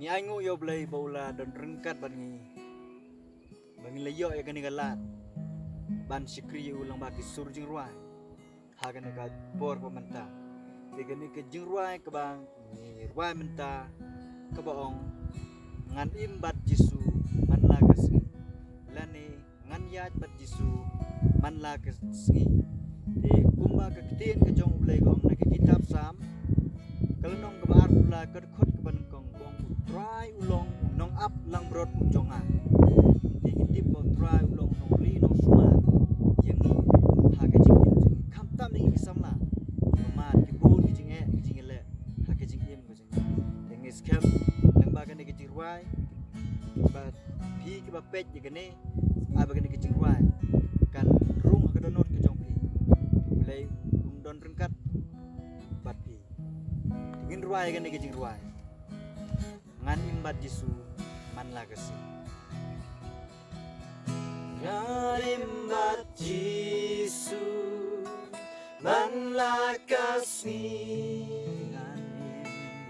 Ni aingu yo blai baula don rengkat bangi leyo ya gani galat ban sikri ulang baki surjing ruai hagan ka por pementa digani ke jing ruai ke bang ni ruai menta ke baong ngan imbat jisu man lakas lani ngan yat bat jisu man lakas ngi di kumba ke ketien ke jong blai gong na ke kitab sam kalau nong ke bar pula ke khot ke ban kong gong try ulong nong up lang brot jongan di dip mo try ulong nong ri nong suma yang ni haga jing kam tam ni samla ma ki bu ki jing le haga jing im ko jing yang is kem lang ba kan ke jing ruai ba pi ki ba pet je gane a ba kan ke jing ruai kan rung ka donot ke jong pi mulai don rengkat bat pi ingin ruai kan ke jing ruai ngan imbat jisu man lagasi ngan imbat jisu man lagasi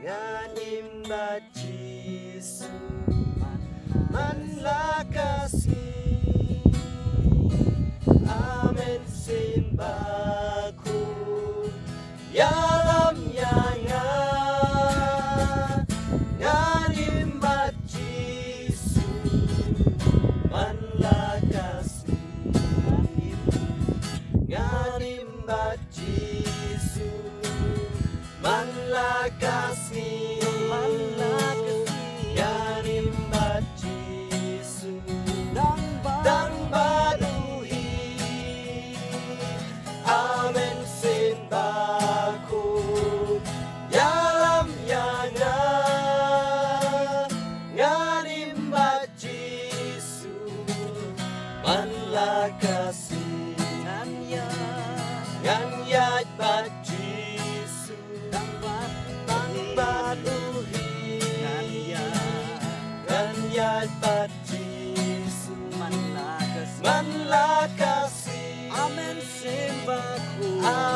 ngan imbat jisu man lagasi amen simbaku ya lam yang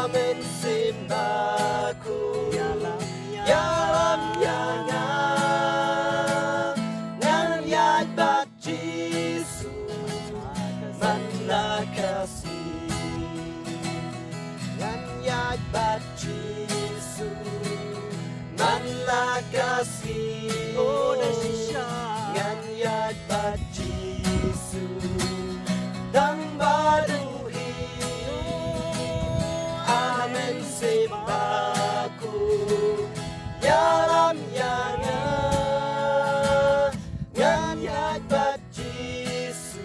amen simbaku yalam yanga ngan yat bat jisu man lakasi ngan yat bat jisu man lakasi oh desisha ngan yat bat jisu dang badu simbaku yalam yanga ngan yat bat jisu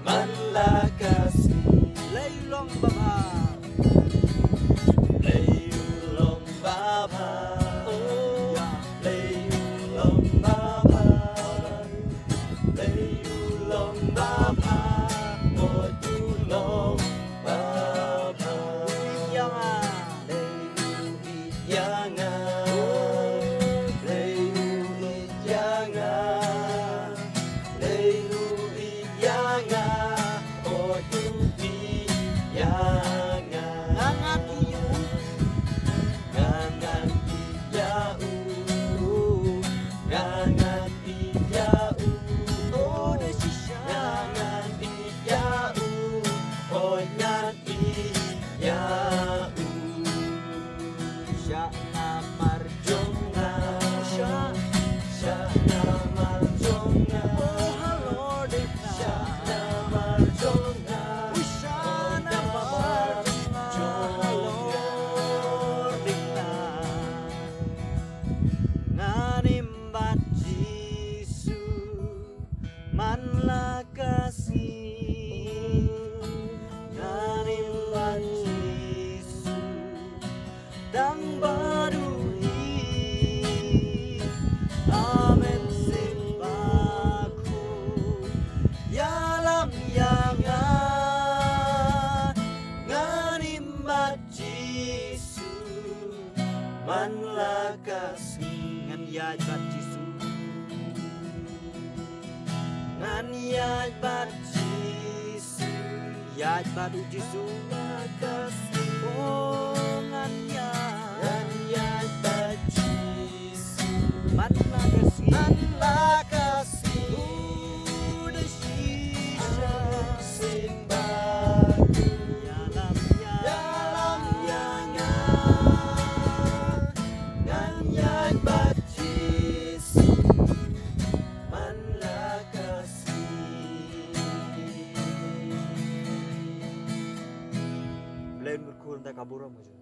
man lakasi leilong baba leilong baba oh leilong baba leilong baba oh tulong man lakasi ngan yat bat jisu ngan yat bat jisu yat bat jisu lakasi oh ngan yat bat jisu manlah kasih udah sisa simbaku dalam yanga nganyan bacis manlah kasih lain berkurang tak kabur mo